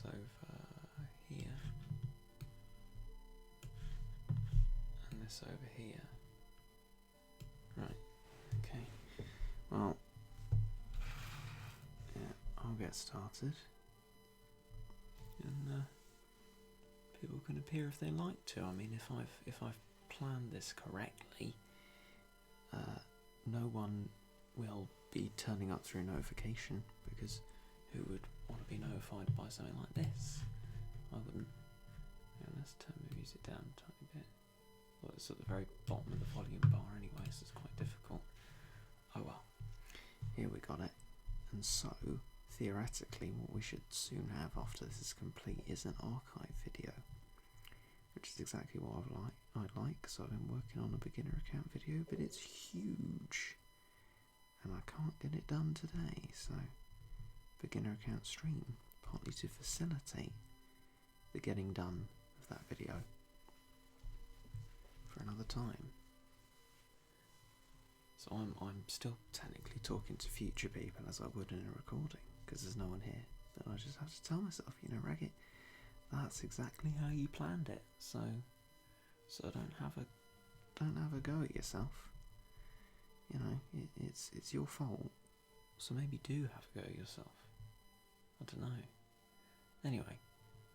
over here, and this over here. Right, okay. Well, yeah, I'll get started. And people can appear if they like to. I mean, if I've planned this correctly, no one will be turning up through notification, because who would want to be notified by something like this? I wouldn't. Yeah, let's turn the music down a tiny bit. Well, it's at the very bottom of the volume bar anyway, so it's quite difficult. Oh well. Here we got it. And so, theoretically, what we should soon have after this is complete is an archive video, which is exactly what I'd like, because I've been working on a beginner account video, but it's huge, and I can't get it done today, so beginner account stream, partly to facilitate the getting done of that video for another time. So I'm still technically talking to future people as I would in a recording, because there's no one here. But I just have to tell myself, Regit, that's exactly how you planned it. So don't have a go at yourself. It's your fault. So maybe do have a go at yourself. I don't know. Anyway,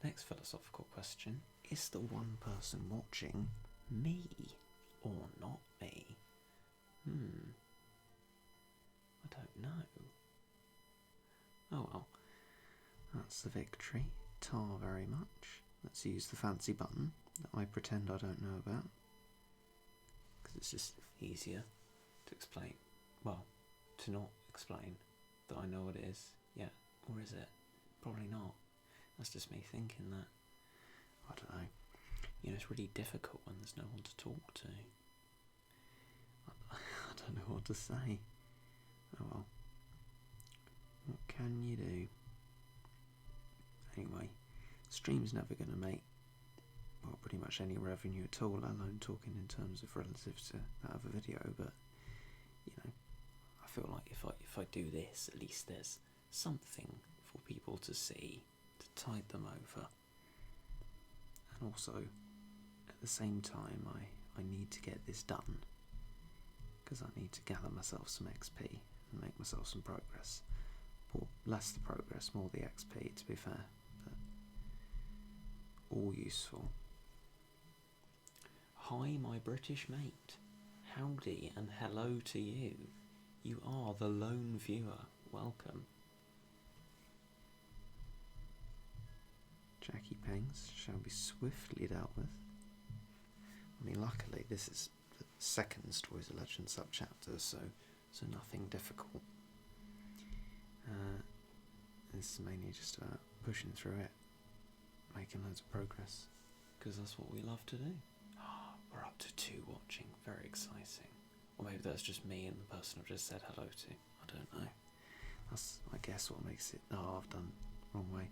next philosophical question: is the one person watching me or not me? I don't know. Oh well, that's the victory. Tar very much. Let's use the fancy button that I pretend I don't know about, because it's just easier to explain. Well, to not explain that I know what it is yet. Or is it? Probably not. That's just me thinking that. I don't know. It's really difficult when there's no one to talk to. I don't know what to say. Oh well. What can you do? Anyway, stream's never going to make, well, pretty much any revenue at all, let alone talking in terms of relative to that of a video, but, I feel like if I do this, at least there's something for people to see, to tide them over. And also, at the same time, I need to get this done, because I need to gather myself some XP and make myself some progress. Or less the progress, more the XP, to be fair, but all useful. Hi, my British mate. Howdy and hello to you. You are the lone viewer. Welcome. Jackie Pangs shall be swiftly dealt with. I mean, luckily this is the second Stories of Legend subchapter, so nothing difficult. This is mainly just about pushing through it, making loads of progress, because that's what we love to do. We're up to 2 watching, very exciting. Or maybe that's just me and the person I've just said hello to, I don't know. That's, I guess, what makes it, I've done wrong way.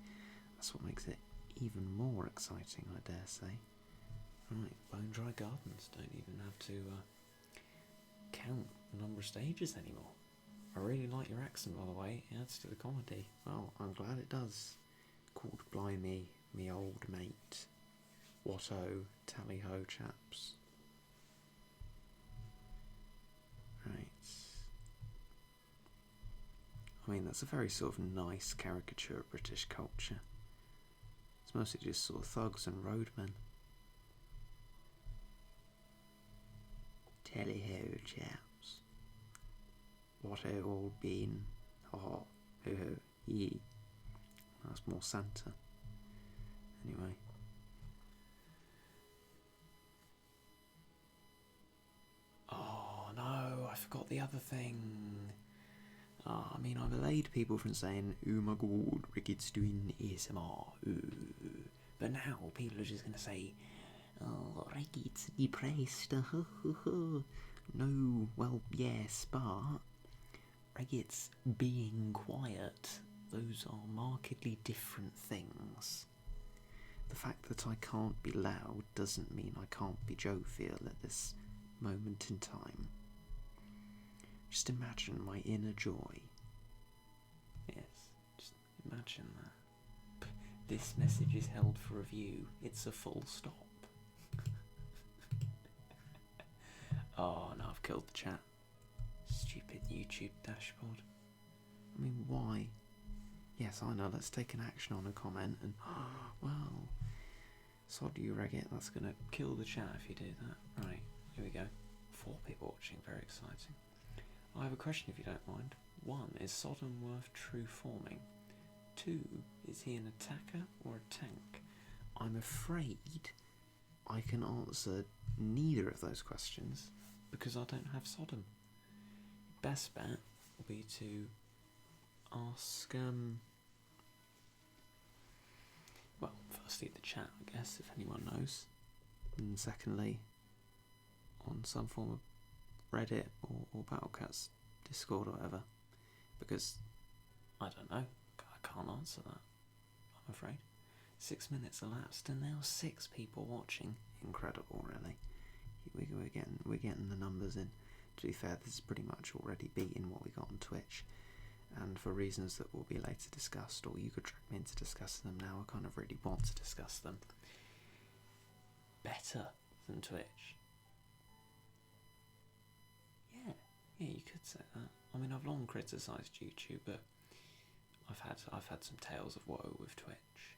That's what makes it even more exciting, I dare say. Right, Bone Dry Gardens don't even have to count the number of stages anymore. I really like your accent, by the way. It adds to the comedy. Well, I'm glad it does. Called Blimey, me old mate. What-o, tally-ho, chaps. Right. I mean, that's a very sort of nice caricature of British culture. It's mostly just sort of thugs and roadmen. Tally-ho, chaps. What a all been. Oh, ho ho, ye. That's more Santa. Anyway. Oh no, I forgot the other thing. I mean, I've allayed people from saying, oh my god, Regit's doing ASMR. But now people are just going to say, oh, Regit's depressed. No, well, yes, but Regit's being quiet. Those are markedly different things. The fact that I can't be loud doesn't mean I can't be jovial at this moment in time. Just imagine my inner joy. Yes, just imagine that. This message is held for review. It's a full stop. Oh, no, I've killed the chat. Stupid YouTube dashboard. I mean, why? Yes, I know, let's take an action on a comment and, well, sod you, Regit, that's going to kill the chat if you do that. Right, here we go. 4 people watching, very exciting. I have a question if you don't mind. 1, is Sodom worth true forming? 2, is he an attacker or a tank? I'm afraid I can answer neither of those questions because I don't have Sodom. Best bet will be to ask, well, firstly the chat, I guess, if anyone knows, and secondly on some form of Reddit or Battlecat's Discord or whatever, because I don't know, I can't answer that, I'm afraid. 6 minutes elapsed and now 6 people watching. Incredible, really. We're getting the numbers in. To be fair, this is pretty much already beating what we got on Twitch, and for reasons that will be later discussed, or you could drag me into discussing them now, I kind of really want to discuss them. Better than Twitch. Yeah, you could say that. I mean, I've long criticised YouTube, but I've had some tales of woe with Twitch.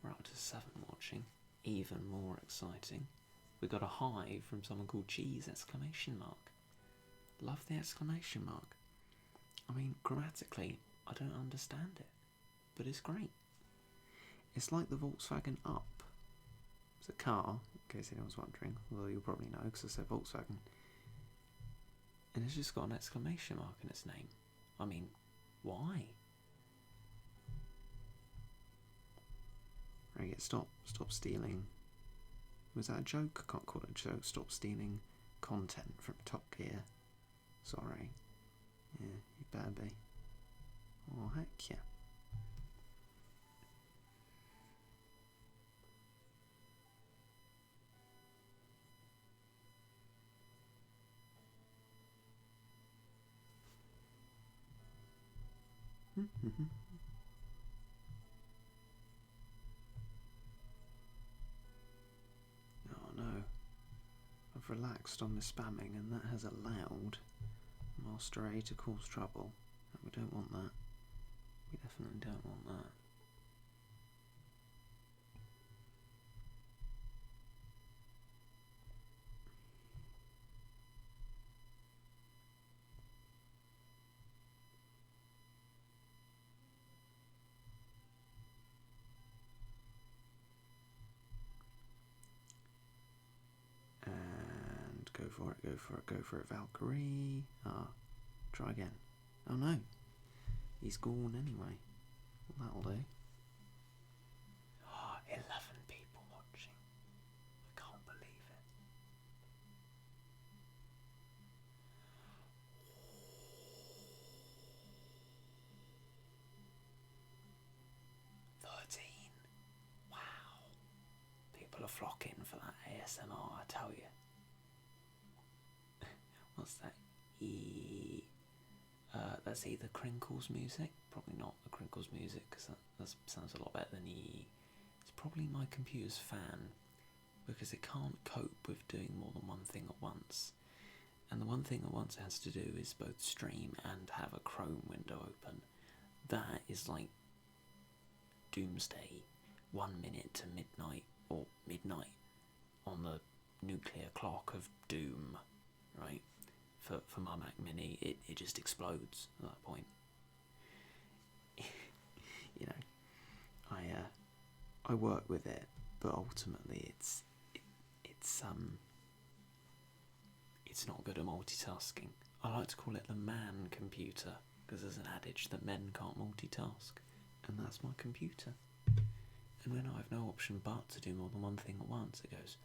We're up to 7 watching. Even more exciting. We got a hive from someone called Cheese! Love the exclamation mark. I mean, grammatically, I don't understand it, but it's great. It's like the Volkswagen Up. It's a car, in case anyone's wondering, although you'll probably know because I said Volkswagen. And it's just got an exclamation mark in its name. I mean, why? Right, stop stealing. Was that a joke? I can't call it a joke. Stop stealing content from Top Gear. Sorry. Yeah, you better be. Oh, heck yeah. Oh no. I've relaxed on the spamming and that has allowed Master A to cause trouble. And we don't want that. We definitely don't want that. And go for it, Valkyrie. Try again. Oh no. He's gone anyway. Well, that'll do. 11 people watching. I can't believe it. 13. Wow. People are flocking for that ASMR, I tell you. What's that? That's either Crinkles music. Probably not the Crinkles music, because that sounds a lot better than It's probably my computer's fan, because it can't cope with doing more than one thing at once. And the one thing at once it has to do is both stream and have a Chrome window open. That is like doomsday, 1 minute to midnight, or midnight, on the nuclear clock of doom, right? For my Mac Mini, it just explodes at that point. You know, I work with it, but ultimately it's not good at multitasking. I like to call it the man computer, because there's an adage that men can't multitask, and that's my computer. And when I have no option but to do more than one thing at once, it goes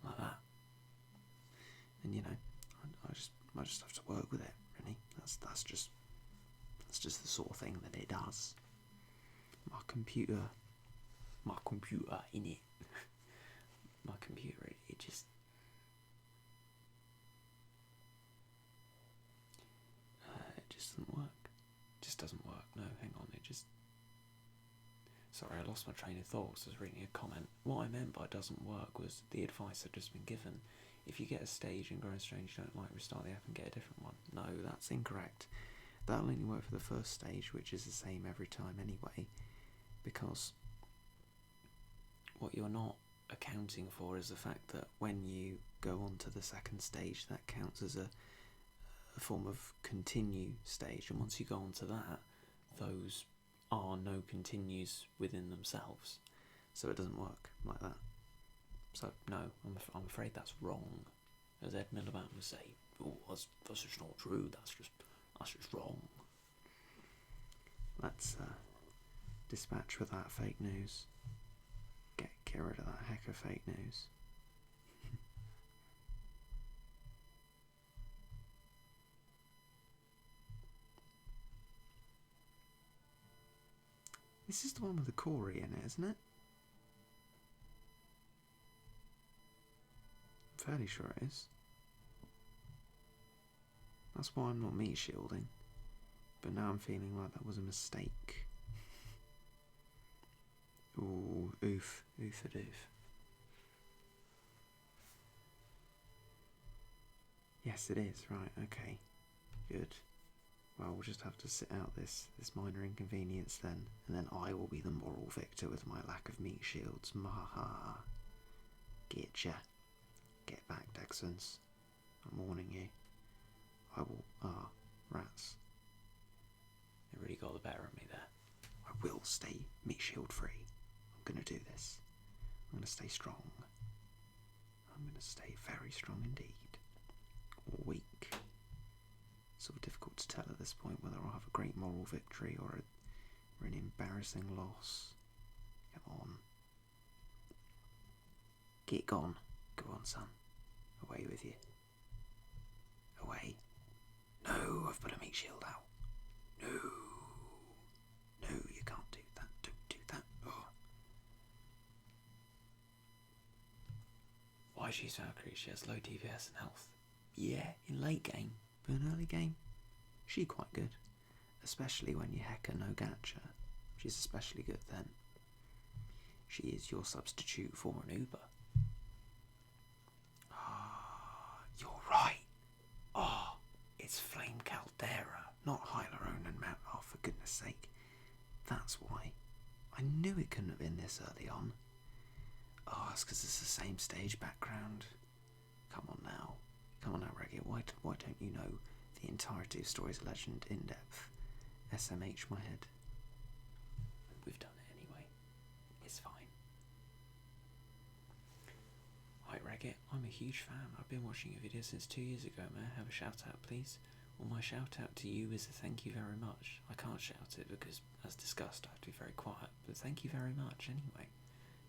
like that. And you know, I just have to work with it, really. That's just the sort of thing that it does. My computer in it. My computer, it just doesn't work. It just doesn't work. No, hang on, it just... Sorry, I lost my train of thoughts. I was reading a comment. What I meant by doesn't work was the advice I've just been given. If you get a stage in Growing Strange you don't like, restart the app and get a different one. No, that's incorrect. That'll only work for the first stage, which is the same every time anyway, because what you're not accounting for is the fact that when you go on to the second stage, that counts as a form of continue stage, and once you go on to that, those are no continues within themselves, so it doesn't work like that. So no, I'm afraid that's wrong. As Ed Miliband would say, oh, that's just not true, that's just wrong. Let's dispatch with that fake news. Get rid of that heck of fake news. This is the one with the Corey in it, isn't it? I'm fairly sure it is. That's why I'm not meat shielding. But now I'm feeling like that was a mistake. Ooh, oof a doof. Yes, it is, right, okay. Good. Well, we'll just have to sit out this minor inconvenience then, and then I will be the moral victor with my lack of meat shields. Maha. Getcha. Get back, Texans. I'm warning you. I will... rats. They really got the better of me there. I will stay meat shield free. I'm going to do this. I'm going to stay strong. I'm going to stay very strong indeed. Or weak. Sort of difficult to tell at this point whether I'll have a great moral victory or an embarrassing loss. Come on. Get gone. Go on, son. Away with you. Away. No, I've put a meat shield out. No. No, you can't do that. Don't do that. Oh. Why she's Valkyrie? She has low DPS and health. Yeah, in late game. But in early game, she's quite good. Especially when you heck her no gacha. She's especially good then. She is your substitute for an Uber. You're right. It's Flame Caldera, not Hylarone and Mount. Oh, for goodness sake. That's why. I knew it couldn't have been this early on. Oh, it's because it's the same stage background. Come on now, Regit. Why don't you know the entirety of Stories of Legend in depth? SMH my head. We've done it anyway. It's fine. Hi Regit, I'm a huge fan. I've been watching your videos since 2 years ago. May I have a shout out, please? Well, my shout out to you is a thank you very much. I can't shout it because, as discussed, I have to be very quiet. But thank you very much anyway.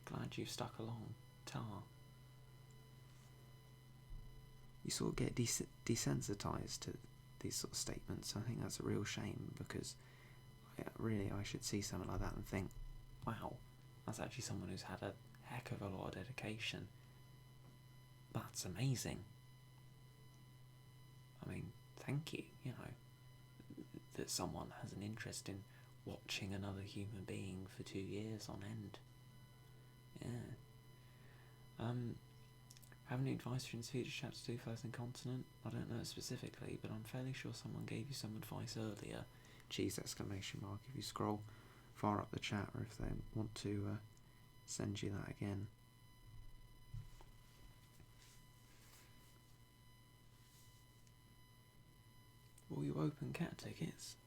Glad you've stuck along. Tar. You sort of get desensitized to these sort of statements. I think that's a real shame because really I should see something like that and think, wow, that's actually someone who's had a heck of a lot of dedication. That's amazing. I mean, thank you, you know, that someone has an interest in watching another human being for 2 years on end. Yeah. Have any advice for future chapter 2 Frozen Continent? I don't know specifically, but I'm fairly sure someone gave you some advice earlier. Cheese exclamation mark if you scroll far up the chat, or if they want to send you that again. Will you open cat tickets?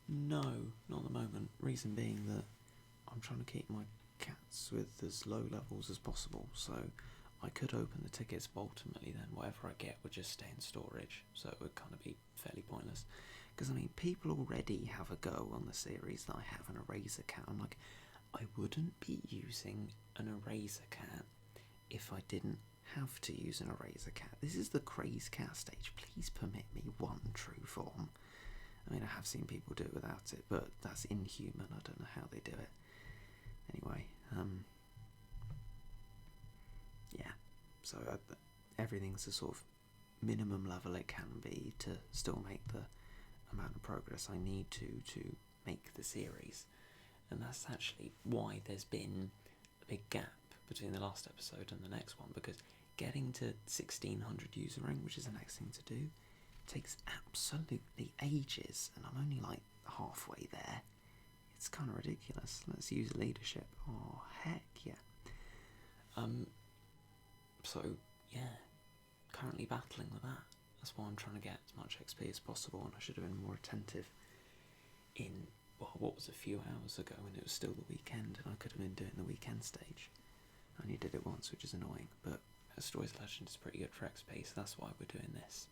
No, not at the moment. Reason being that I'm trying to keep my cats with as low levels as possible, so I could open the tickets, but ultimately then whatever I get would just stay in storage, so it would kind of be fairly pointless. Because, I mean, people already have a go on the series that I have an Eraser Cat. I'm like, I wouldn't be using an Eraser Cat if I didn't have to use an Eraser Cat. This is the Craze Cat stage. Please permit me one true form. I mean, I have seen people do it without it, but that's inhuman. I don't know how they do it. Anyway, yeah. So everything's a sort of minimum level it can be to still make the amount of progress I need to make the series. And that's actually why there's been a big gap between the last episode and the next one, because getting to 1600 user rank, which is the next thing to do, takes absolutely ages, and I'm only like halfway there. It's kind of ridiculous. Let's use leadership. Oh, heck yeah. So, yeah, currently battling with that. That's why I'm trying to get as much XP as possible, and I should have been more attentive in, well, what was a few hours ago when it was still the weekend, and I could have been doing the weekend stage. I only did it once, which is annoying, but Stories of Legend is pretty good for XP, so that's why we're doing this.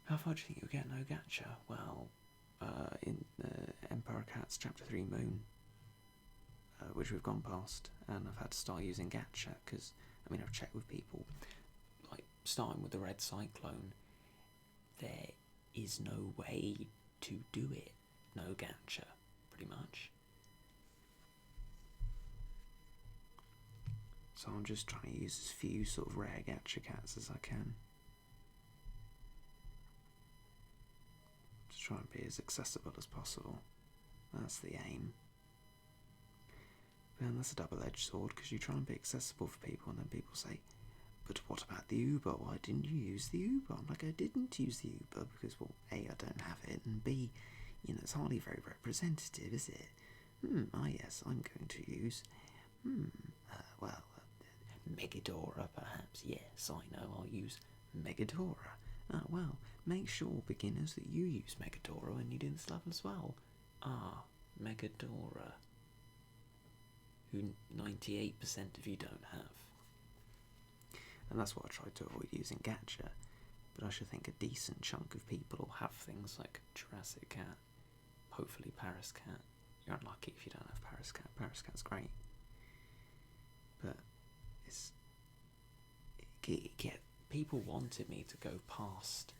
How far do you think you'll get no gacha? Well, in Empire Cats Chapter 3 Moon, which we've gone past, and I've had to start using gacha, because, I mean, I've checked with people, like, starting with the Red Cyclone, there is no way to do it, no gacha, pretty much. So I'm just trying to use as few sort of rare gacha cats as I can, to try and be as accessible as possible. That's the aim. But then that's a double-edged sword, because you try and be accessible for people, and then people say, but what about the Uber? Why didn't you use the Uber? I'm like, I didn't use the Uber because, well, A, I don't have it, and B, you know, it's hardly very representative, is it? Yes, I'm going to use, Megadora, perhaps. Yes, I know, I'll use Megadora. Well, make sure, beginners, that you use Megadora when you do this level as well. Megadora, who 98% of you don't have. And that's what I tried to avoid using gacha, but I should think a decent chunk of people will have things like Jurassic Cat, hopefully Paris Cat. You're unlucky if you don't have Paris Cat. Paris Cat's great. But people wanted me to go past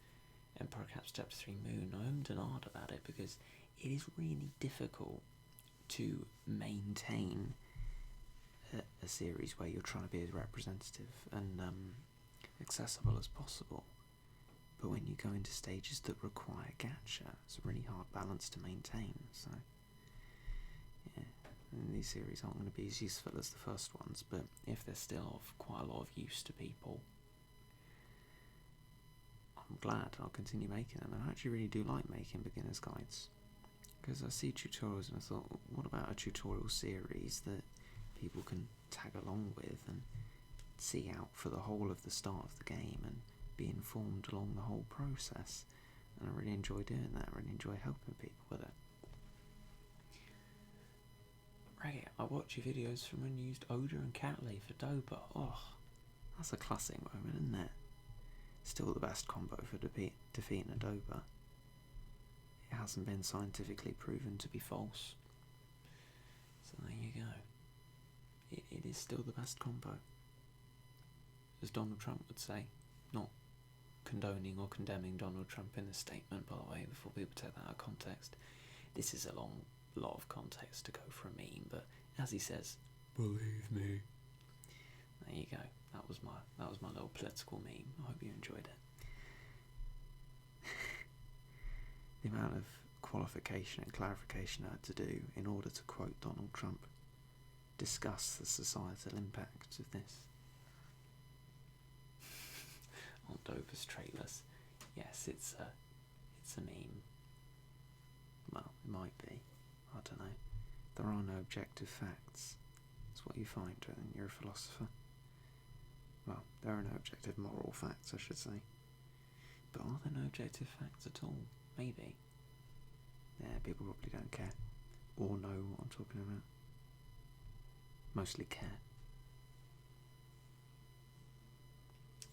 Empire Cats Chapter 3 Moon. I ummed and ahed about it because it is really difficult to maintain a series where you're trying to be as representative and accessible as possible. But when you go into stages that require gacha, it's a really hard balance to maintain. So, yeah, and these series aren't going to be as useful as the first ones, but if they're still of quite a lot of use to people, I'm glad I'll continue making them. And I actually really do like making beginner's guides, because I see tutorials and I thought, what about a tutorial series that people can tag along with and see out for the whole of the start of the game and be informed along the whole process? And I really enjoy doing that. I really enjoy helping people with it. Regit, I watch your videos from when you used Oda and Catley for Doba. Oh, that's a classic moment, isn't it? Still the best combo for defeating a Doba. It hasn't been scientifically proven to be false. So there you go. It is still the best combo. As Donald Trump would say. Not condoning or condemning Donald Trump in this statement, by the way, before people take that out of context. This is a lot of context to go for a meme, but as he says, believe me. There you go. That was my little political meme. I hope you enjoyed it. The amount of qualification and clarification I had to do in order to quote Donald Trump. Discuss the societal impact of this. On Dover's trailers. Yes, it's a meme. Well, it might be. I don't know. There are no objective facts. It's what you find when you're a philosopher. Well, there are no objective moral facts, I should say. But are there no objective facts at all? Maybe. Yeah, people probably don't care. Or know what I'm talking about. Mostly care.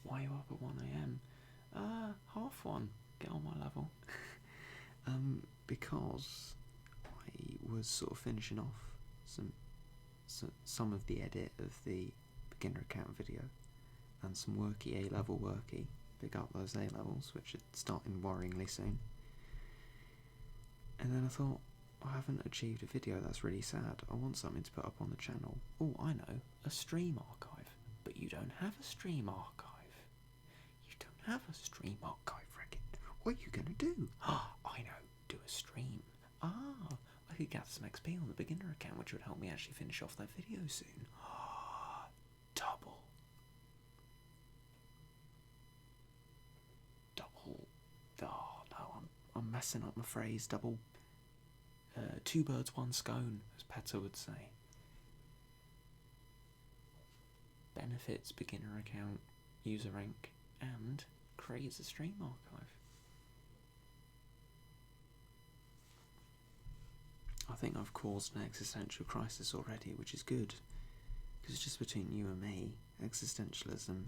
Why are you up at 1 AM? 1:30. Get on my level. Because I was sort of finishing off some of the edit of the beginner account video and some worky A-level worky. Pick up those A-levels, which are starting worryingly soon. And then I thought, I haven't achieved a video, that's really sad. I want something to put up on the channel. Oh, I know, a stream archive. But you don't have a stream archive. You don't Have a stream archive, Regit. What are you going to do? I know, do a stream. I could gather some XP on the beginner account, which would help me actually finish off that video soon. Double. Oh no, I'm messing up my phrase. Double. Two birds, one scone, as Petter would say. Benefits, beginner account, user rank, and creates a stream archive. I think I've caused an existential crisis already, which is good. Because just between you and me, existentialism,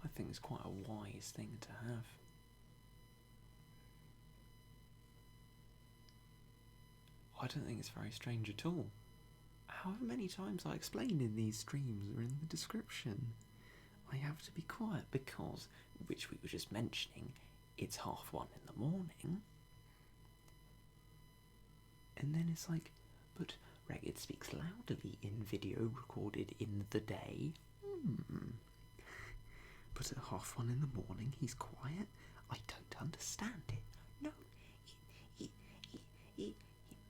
I think, is quite a wise thing to have. I don't think it's very strange at all. However many times I explained in these streams or in the description, I have to be quiet because, which we were just mentioning, it's 1:30 in the morning. And then it's like, but Regit speaks loudly in video recorded in the day. But at 1:30 in the morning he's quiet? I don't understand it. No, it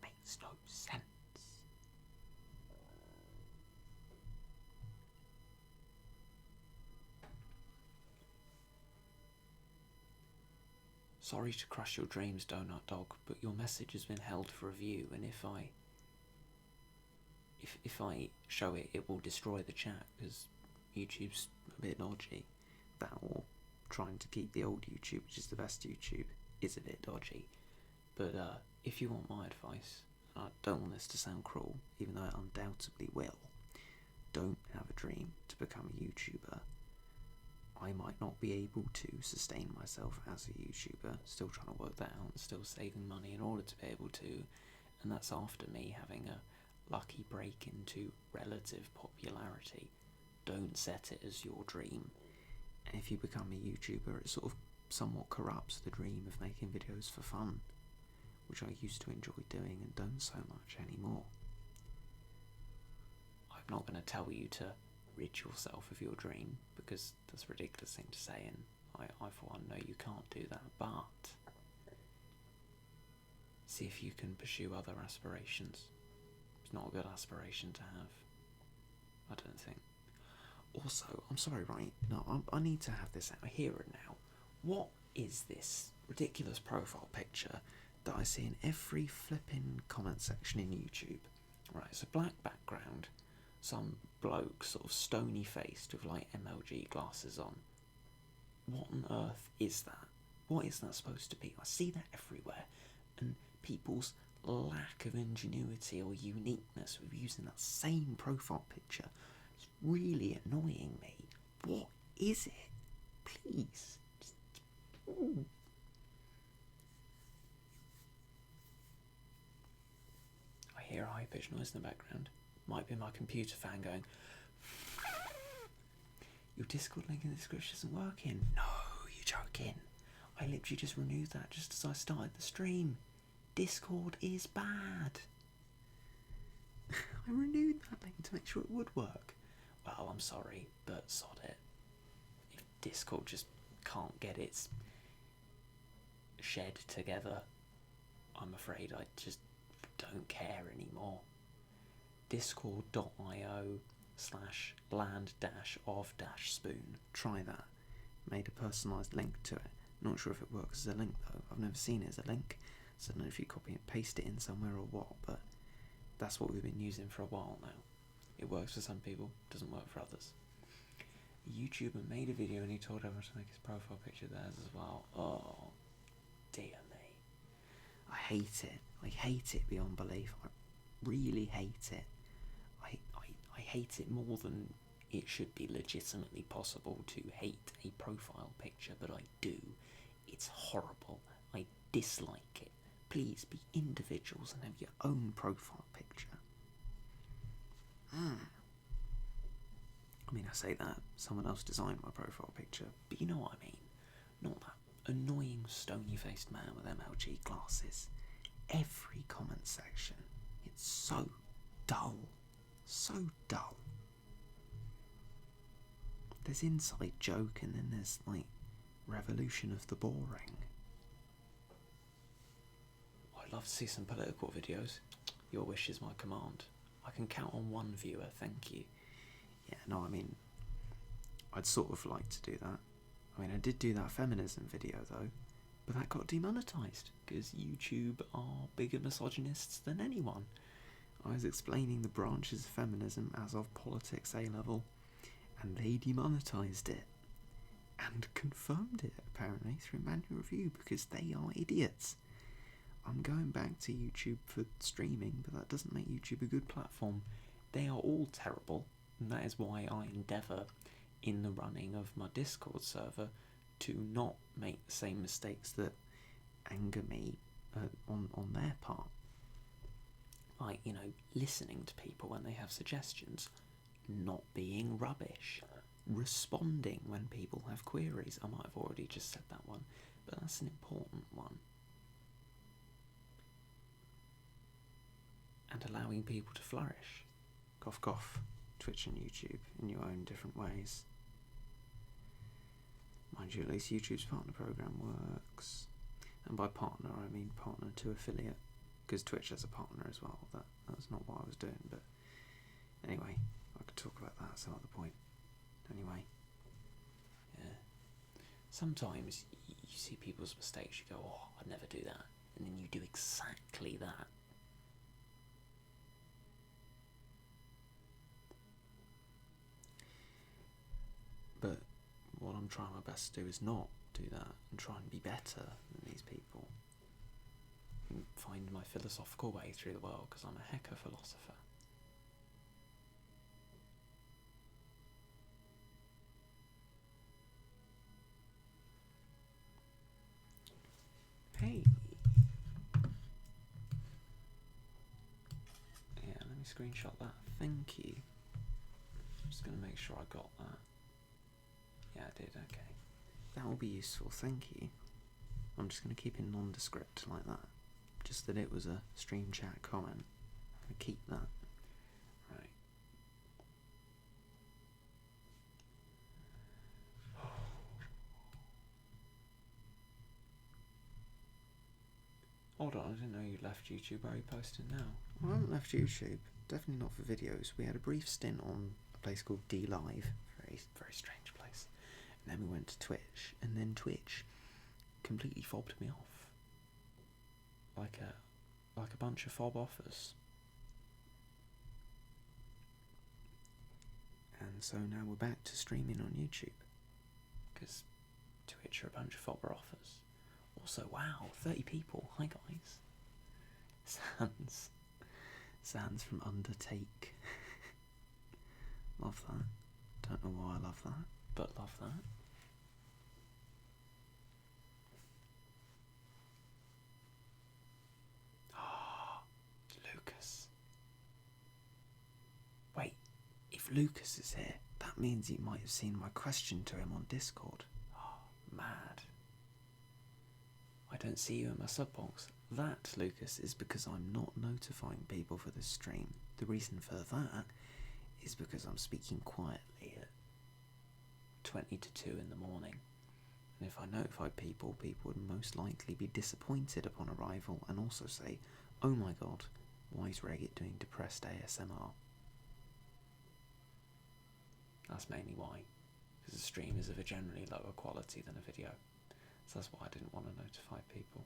makes no sense. Sorry to crush your dreams, Donut Dog, but your message has been held for review, and if I show it, it will destroy the chat, because YouTube's a bit dodgy. That, or trying to keep the old YouTube, which is the best YouTube, is a bit dodgy. But if you want my advice, and I don't want this to sound cruel, even though it undoubtedly will, don't have a dream to become a YouTuber. I might not be able to sustain myself as a YouTuber, still trying to work that out and still saving money in order to be able to, and that's after me having a lucky break into relative popularity. Don't set it as your dream. And if you become a YouTuber, it sort of somewhat corrupts the dream of making videos for fun, which I used to enjoy doing and don't so much anymore. I'm not going to tell you to rid yourself of your dream, because that's a ridiculous thing to say, and I for one know you can't do that, but see if you can pursue other aspirations. It's not a good aspiration to have, I don't think. Also, I'm sorry, right? No, I need to have this out here and now. What is this ridiculous profile picture that I see in every flipping comment section in YouTube? Right, it's a black background, some bloke sort of stony faced with like MLG glasses on. What on earth is that? What is that supposed to be? I see that everywhere, and people's lack of ingenuity or uniqueness with using that same profile picture is really annoying me. What is it? Please. I hear a high pitched noise in the background. Might be my computer fan going. Your Discord link in the description isn't working. No, you're joking. I literally just renewed that just as I started the stream. Discord is bad. I renewed that link to make sure it would work. Well, I'm sorry, but sod it. If Discord just can't get its shed together, I'm afraid I just don't care anymore. discord.io/land-of-spoon. Try that. Made a personalised link to it. Not sure if it works as a link though. I've never seen it as a link, so I don't know if you copy and paste it in somewhere or what, but that's what we've been using for a while now. It works for some people, doesn't work for others. A YouTuber made a video and he told everyone to make his profile picture theirs as well. Oh, dear me. I hate it. I hate it beyond belief. I really hate it. I hate it more than it should be legitimately possible to hate a profile picture, but I do. It's horrible. I dislike it. Please be individuals and have your own profile picture. I mean, I say that, someone else designed my profile picture, but you know what I mean. Not that annoying stony-faced man with MLG glasses. Every comment section, it's so dull. So dull. There's inside joke and then there's like revolution of the boring. I'd love to see some political videos. Your wish is my command. I can count on one viewer, thank you. Yeah, no, I mean, I'd sort of like to do that. I mean, I did do that feminism video though, but that got demonetised because YouTube are bigger misogynists than anyone. I was explaining the branches of feminism as of politics A-level, and they demonetised it. And confirmed it, apparently, through manual review, because they are idiots. I'm going back to YouTube for streaming, but that doesn't make YouTube a good platform. They are all terrible, and that is why I endeavour, in the running of my Discord server, to not make the same mistakes that anger me on their part. Like, you know, listening to people when they have suggestions, not being rubbish, responding when people have queries. I might have already just said that one, but that's an important one. And allowing people to flourish. Cough cough, Twitch and YouTube in your own different ways. Mind you, at least YouTube's partner program works. And by partner, I mean partner to affiliate, because Twitch has a partner as well. That's not what I was doing, but anyway, I could talk about that at some other point. Anyway, yeah. Sometimes you see people's mistakes, you go, oh, I'd never do that. And then you do exactly that. But what I'm trying my best to do is not do that and try and be better than these people. And find my philosophical way through the world, because I'm a heck of a philosopher. Hey. Yeah, let me screenshot that. Thank you. Just going to make sure I got that. Yeah, I did, okay. That will be useful, thank you. I'm just going to keep it nondescript like that. Just that it was a stream chat comment. I'm going to keep that. Right. Hold on, I didn't know you left YouTube. Where are you posting now? Well, I haven't left YouTube. Definitely not for videos. We had a brief stint on a place called D Live. Very, very strange place. And then we went to Twitch. And then Twitch completely fobbed me off. Like a bunch of fob offers. And so now we're back to streaming on YouTube. Because Twitch are a bunch of fobber offers. Also, wow, 30 people. Hi guys. Sans from Undertake. Love that. Don't know why I love that, but love that. Lucas. Wait, if Lucas is here, that means he might have seen my question to him on Discord. Oh, mad. I don't see you in my sub box. That, Lucas, is because I'm not notifying people for this stream. The reason for that is because I'm speaking quietly at 20 to 2 in the morning. And if I notified people, people would most likely be disappointed upon arrival and also say, oh my god, why is Regit doing depressed ASMR? That's mainly why. Because the stream is of a generally lower quality than a video. So that's why I didn't want to notify people.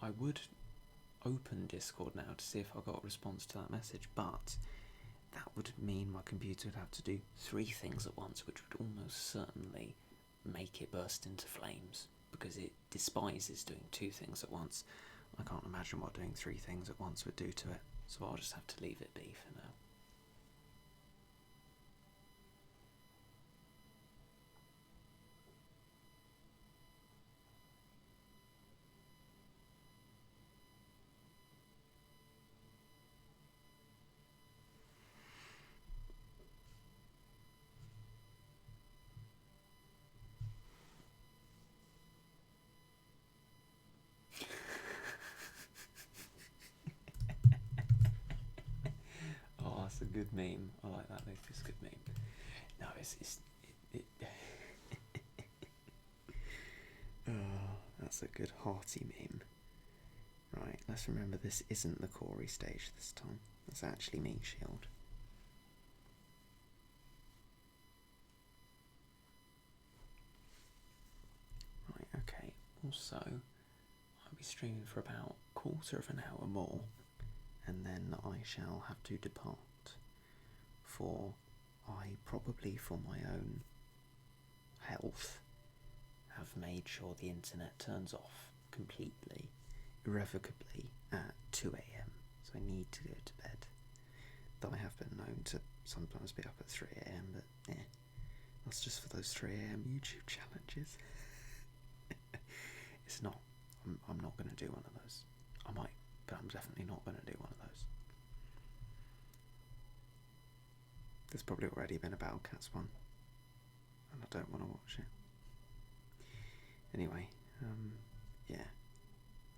I would open Discord now to see if I got a response to that message, but that would mean my computer would have to do 3 things at once, which would almost certainly make it burst into flames, because it despises doing 2 things at once. I can't imagine what doing 3 things at once would do to it, so I'll just have to leave it be for now. Oh, that's a good meme. I like that, Lucas. Good meme. No, oh, that's a good hearty meme. Right, let's remember this isn't the Corey stage this time. That's actually Meat Shield. Right, okay. Also, I'll be streaming for about a quarter of an hour more, and then I shall have to depart. For I probably, for my own health, have made sure the internet turns off completely, irrevocably at 2 a.m. So I need to go to bed. Though I have been known to sometimes be up at 3 a.m. but that's just for those 3 a.m. YouTube challenges. It's not. I'm not going to do one of those. I might, but I'm definitely not going to do one of those. There's probably already been a Battle Cats one, and I don't want to watch it. Anyway, yeah.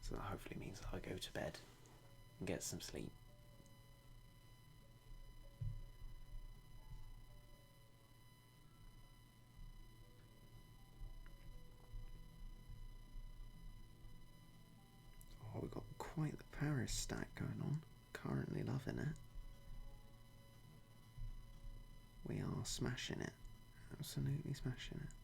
So that hopefully means that I go to bed and get some sleep. Oh, we've got quite the Paris stack going on. Currently loving it. We are smashing it. Absolutely smashing it.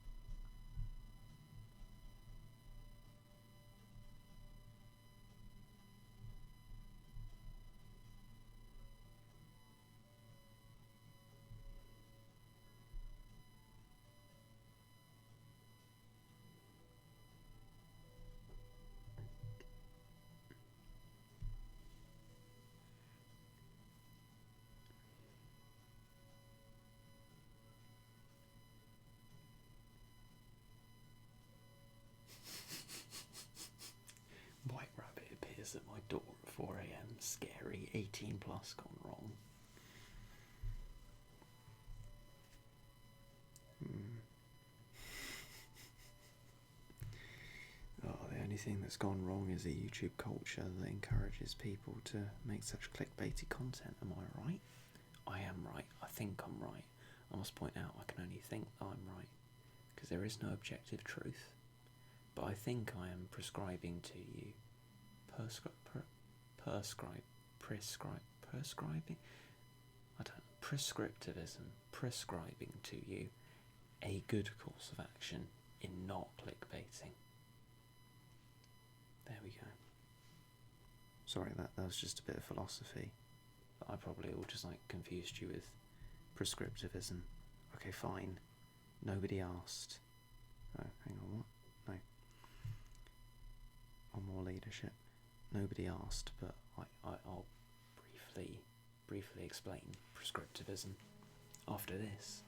White rabbit appears at my door at 4 a.m. Scary. 18 plus gone wrong. Oh, the only thing that's gone wrong is a YouTube culture that encourages people to make such clickbaity content. Am I right? I am right. I think I'm right. I must point out I can only think that I'm right, because there is no objective truth. But I think I am prescribing to you prescriptivism, prescribing to you a good course of action in not clickbaiting. There we go. Sorry, that was just a bit of philosophy. I probably all just confused you with prescriptivism. Okay, fine. Nobody asked. Oh, hang on, what? No. On more leadership. Nobody asked, but I'll briefly explain prescriptivism after this.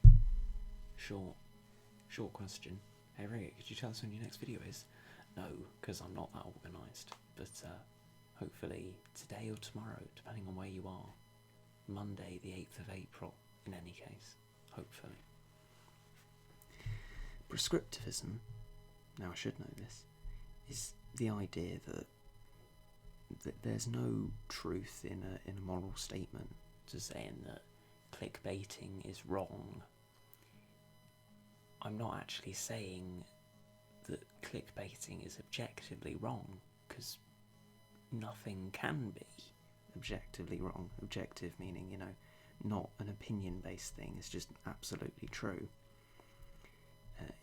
Short question. Hey Regit, could you tell us when your next video is? No, because I'm not that organised. But hopefully today or tomorrow, depending on where you are. Monday the 8th of April, in any case. Hopefully. Prescriptivism, now I should know this, is the idea that there's no truth in a moral statement to saying that clickbaiting is wrong. I'm not actually saying that clickbaiting is objectively wrong, because nothing can be objectively wrong. Objective meaning, not an opinion-based thing, it's just absolutely true.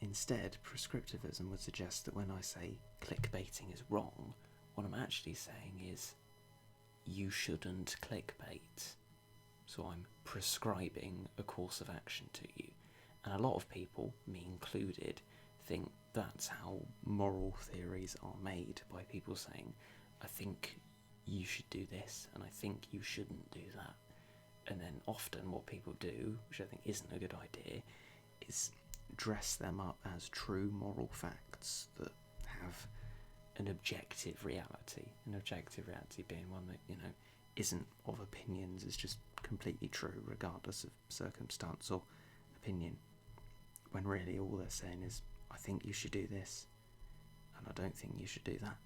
Instead, prescriptivism would suggest that when I say clickbaiting is wrong, what I'm actually saying is you shouldn't clickbait. So I'm prescribing a course of action to you. And a lot of people, me included, think that's how moral theories are made, by people saying, I think you should do this, and I think you shouldn't do that. And then often what people do, which I think isn't a good idea, is dress them up as true moral facts that have an objective reality. An objective reality being one that, isn't of opinions, is just completely true regardless of circumstance or opinion. When really all they're saying is, I think you should do this, and I don't think you should do that.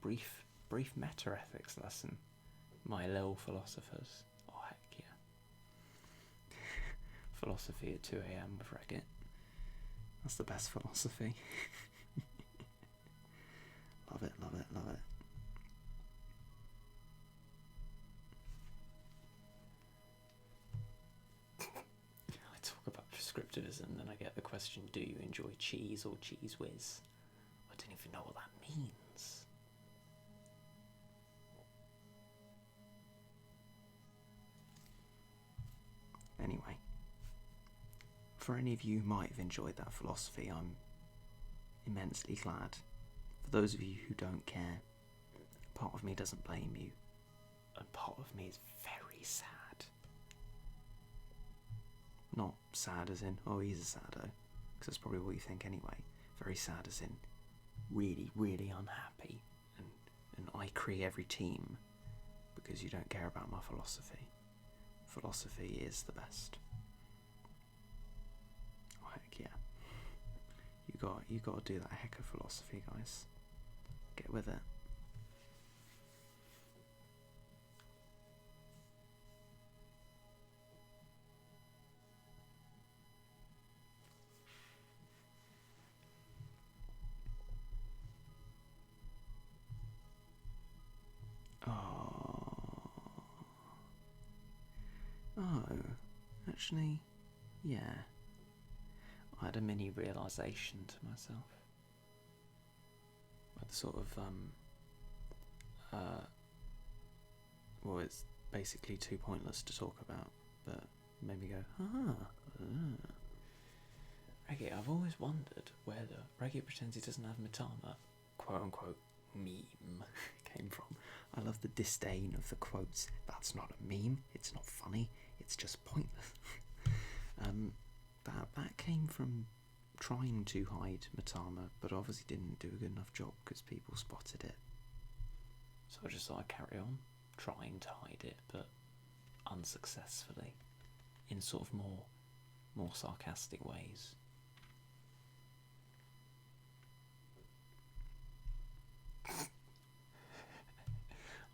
Brief meta-ethics lesson, my little philosophers. Oh, heck yeah. Philosophy at 2 a.m. with Regit. That's the best philosophy. Love it, love it, love it. I talk about prescriptivism, then I get the question, do you enjoy cheese or cheese whiz? I don't even know what that means. Anyway, for any of you who might have enjoyed that philosophy, I'm immensely glad. For those of you who don't care, part of me doesn't blame you, and part of me is very sad. Not sad as in, oh, he's a saddo, because that's probably what you think anyway. Very sad as in, really, really unhappy, and I create every team because you don't care about my philosophy. Philosophy is the best. Oh, heck yeah. You got to do that heck of philosophy, guys. Get with it. Oh, actually, yeah. I had a mini realisation to myself. Like the sort of, well, it's basically too pointless to talk about, but made me go, Regit, I've always wondered where the Regit pretends he doesn't have Matama, quote unquote, meme came from. I love the disdain of the quotes. That's not a meme, it's not funny, it's just pointless. That came from trying to hide Matama, but obviously didn't do a good enough job because people spotted it. So I just thought I'd carry on trying to hide it, but unsuccessfully, in sort of more sarcastic ways.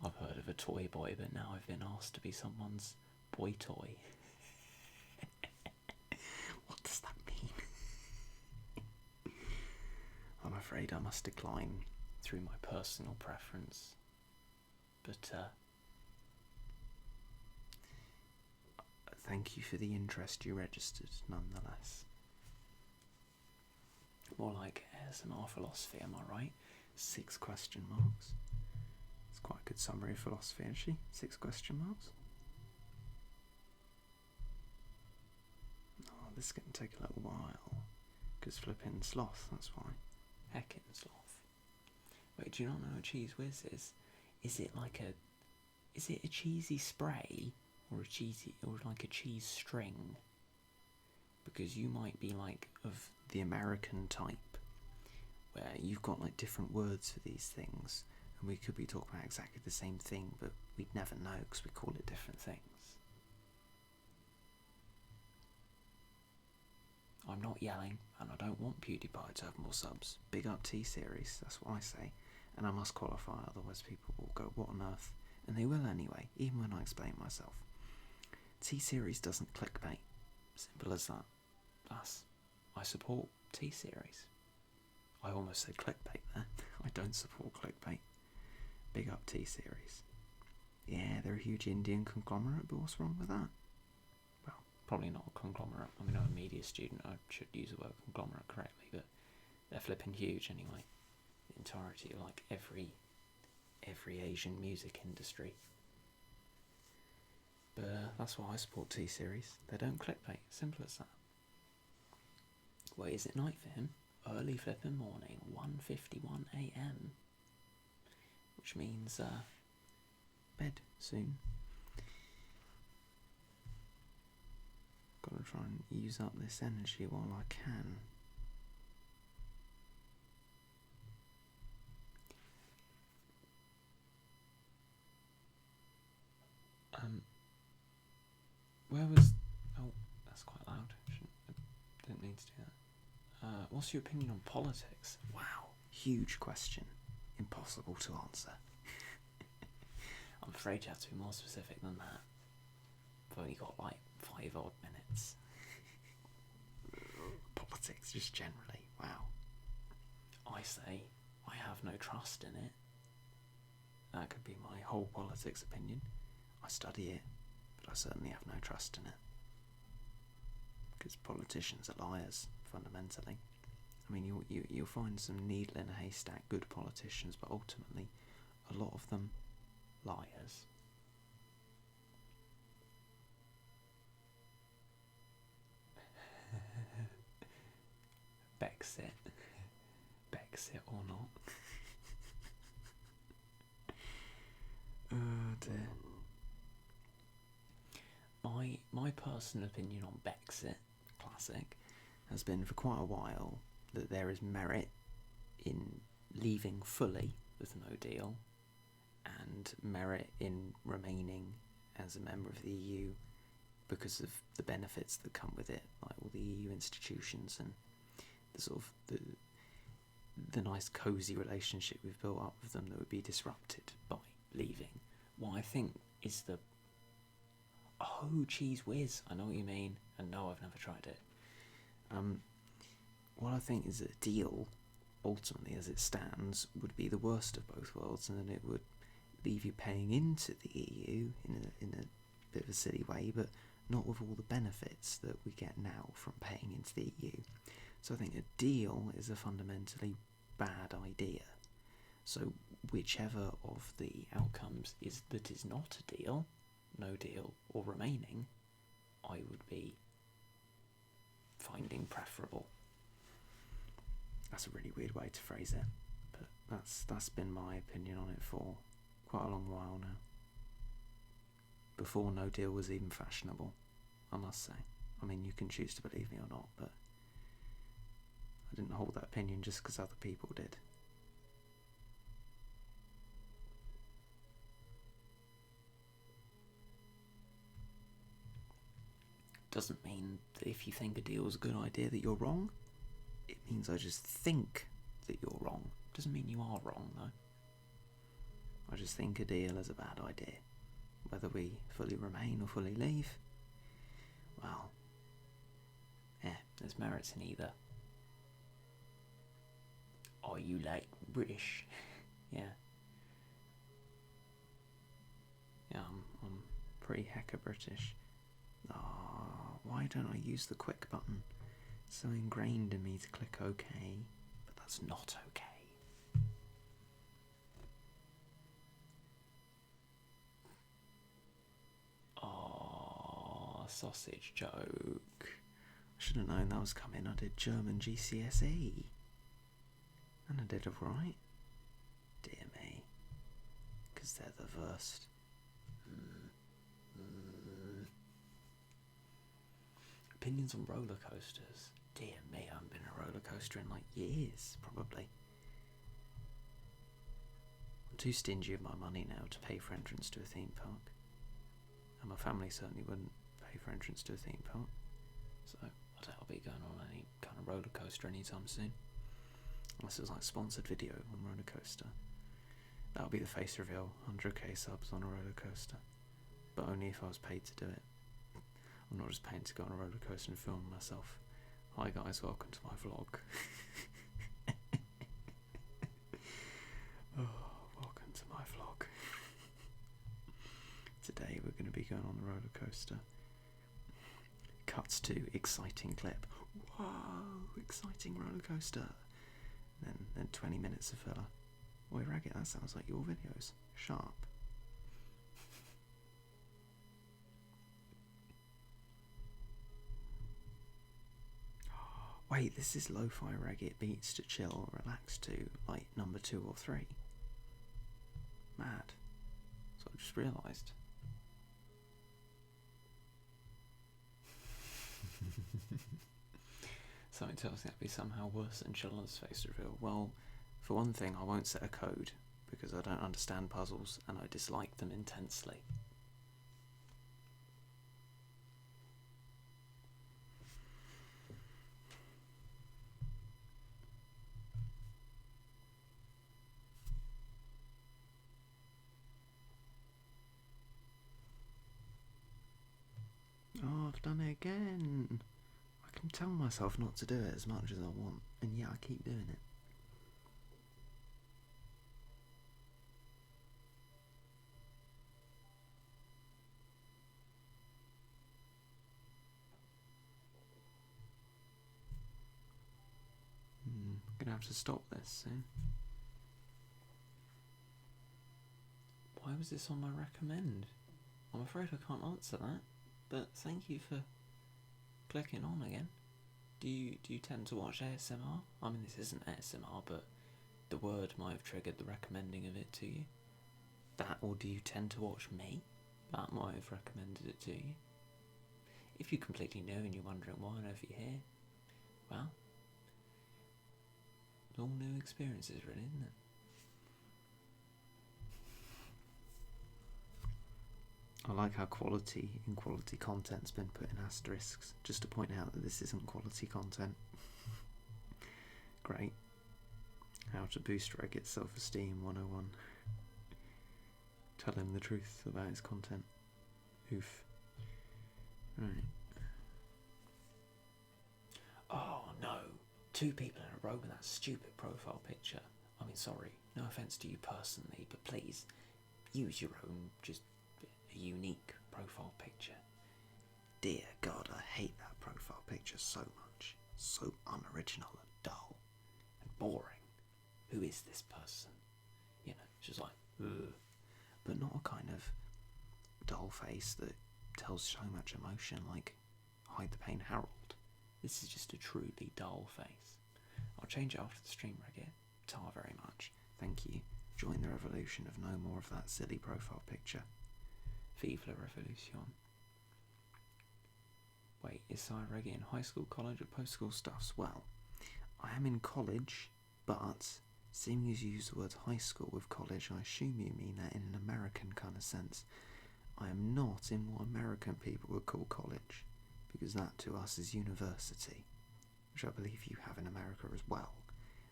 I've heard of a toy boy, but now I've been asked to be someone's boy toy. What does that mean? I'm afraid I must decline through my personal preference. But, thank you for the interest you registered, nonetheless. More like ASMR philosophy, am I right? 6 question marks. It's quite a good summary of philosophy, actually. 6 question marks. Oh, this is going to take a little while. Because flipping sloth, that's why. Heckin' sloth. Wait, do you not know what cheese whiz is? Is it a cheesy spray or like a cheese string? Because you might be like of the American type, where you've got like different words for these things, and we could be talking about exactly the same thing, but we'd never know because we call it different things. I'm not yelling, and I don't want PewDiePie to have more subs. Big up T-Series, that's what I say. And I must qualify, otherwise people will go, what on earth? And they will anyway, even when I explain myself. T-Series doesn't clickbait. Simple as that. I support T-Series. I almost said clickbait there. I don't support clickbait. Big up T-Series. Yeah, they're a huge Indian conglomerate, but what's wrong with that? Well, probably not a conglomerate. I mean, I'm a media student, I should use the word conglomerate correctly, but they're flipping huge anyway. The entirety of like every Asian music industry. But that's why I support T-Series. They don't clickbait. Simple as that. Wait, is it night for him? Early flipping morning, 1:51 a.m. Which means bed soon. Gotta try and use up this energy while I can. Where was... Oh, that's quite loud. I didn't mean to do that. What's your opinion on politics? Wow, huge question. Impossible to answer. I'm afraid you have to be more specific than that. I've only got like 5 odd minutes. politics just generally. Wow. I say I have no trust in it. That could be my whole politics opinion. I study it, but I certainly have no trust in it. Because politicians are liars, fundamentally. I mean, you'll find some needle in a haystack good politicians, but ultimately, a lot of them, liars. Brexit or not. Oh dear. My personal opinion on Brexit, classic, has been for quite a while that there is merit in leaving fully with no deal, and merit in remaining as a member of the EU because of the benefits that come with it, like all the EU institutions and the sort of the nice cosy relationship we've built up with them that would be disrupted by leaving. What I think is cheese whiz, I know what you mean, and no, I've never tried it. What I think is a deal, ultimately as it stands, would be the worst of both worlds, and then it would leave you paying into the EU in a bit of a silly way, but not with all the benefits that we get now from paying into the EU. So I think a deal is a fundamentally bad idea. So whichever of the outcomes is not a deal, no deal, or remaining, I would be finding preferable. That's a really weird way to phrase it, but that's been my opinion on it for quite a long while now. Before no deal was even fashionable, I must say. I mean, you can choose to believe me or not, but I didn't hold that opinion just because other people did. Doesn't mean that if you think a deal is a good idea that you're wrong. It means I just think that you're wrong. Doesn't mean you are wrong, though. I just think a deal is a bad idea. Whether we fully remain or fully leave, well, there's merits in either. Are you like British? Yeah. Yeah, I'm pretty hecka British. Why don't I use the quick button? It's so ingrained in me to click OK, but that's not okay. Sausage joke. I should have known that was coming. I did German GCSE. And I did alright. Dear me. Because they're the worst. Opinions on roller coasters. Dear me, I haven't been on a roller coaster in like years, probably. I'm too stingy of my money now to pay for entrance to a theme park. And my family certainly wouldn't pay for entrance to a theme park. So I doubt I'll be going on any kind of roller coaster anytime soon. Unless it was like a sponsored video on roller coaster. That'll be the face reveal, 100k subs on a roller coaster. But only if I was paid to do it. I'm not just paying to go on a roller coaster and film myself. Hi guys, welcome to my vlog. Welcome to my vlog. Today we're going to be going on the roller coaster. Cuts to exciting clip. Whoa, exciting roller coaster. Then 20 minutes of filler. Oi Regit, that sounds like your videos. Sharp. Wait, this is lo-fi Regit beats to chill or relax to, like number 2 or 3. Mad. So I just realised. Something tells me that'd be somehow worse than Chill's face reveal. Well, for one thing, I won't set a code because I don't understand puzzles and I dislike them intensely. Oh, I've done it again. I I'm telling myself not to do it as much as I want, and yet I keep doing it. I'm gonna have to stop this soon. Why was this on my recommend? I'm afraid I can't answer that, but thank you for clicking on again. Do you tend to watch ASMR? I mean, this isn't ASMR, but the word might have triggered the recommending of it to you. That, or do you tend to watch me? That might have recommended it to you. If you're completely new and you're wondering why on earth you're here, well, it's all new experiences, really, isn't it? I like how quality content's been put in asterisks, just to point out that this isn't quality content. Great. How to boost Regit's self-esteem 101. Tell him the truth about his content. Oof. Right. Oh no, 2 people in a row with that stupid profile picture. I mean, sorry, no offence to you personally, but please, use your own, just a unique profile picture. Dear God, I hate that profile picture so much. So unoriginal and dull and boring. Who is this person? You know, it's just like, ugh. But not a kind of dull face that tells so much emotion like Hide the Pain Harold. This is just a truly dull face. I'll change it after the stream, Regit. Ta very much. Thank you. Join the revolution of no more of that silly profile picture. Vive la revolution. Wait, is Regit in high school, college, or post-school stuffs? Well, I am in college, but seeing as you use the word high school with college, I assume you mean that in an American kind of sense. I am not in what American people would call college, because that to us is university, which I believe you have in America as well,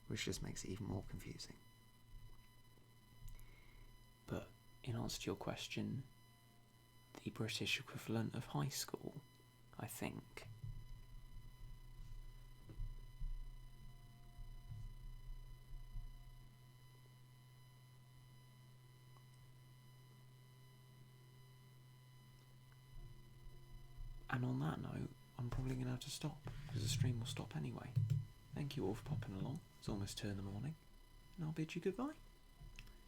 which just makes it even more confusing. But in answer to your question, the British equivalent of high school, I think. And on that note, I'm probably going to have to stop, because the stream will stop anyway. Thank you all for popping along. It's almost 2 in the morning, and I'll bid you goodbye.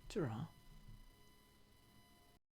Ta-ra.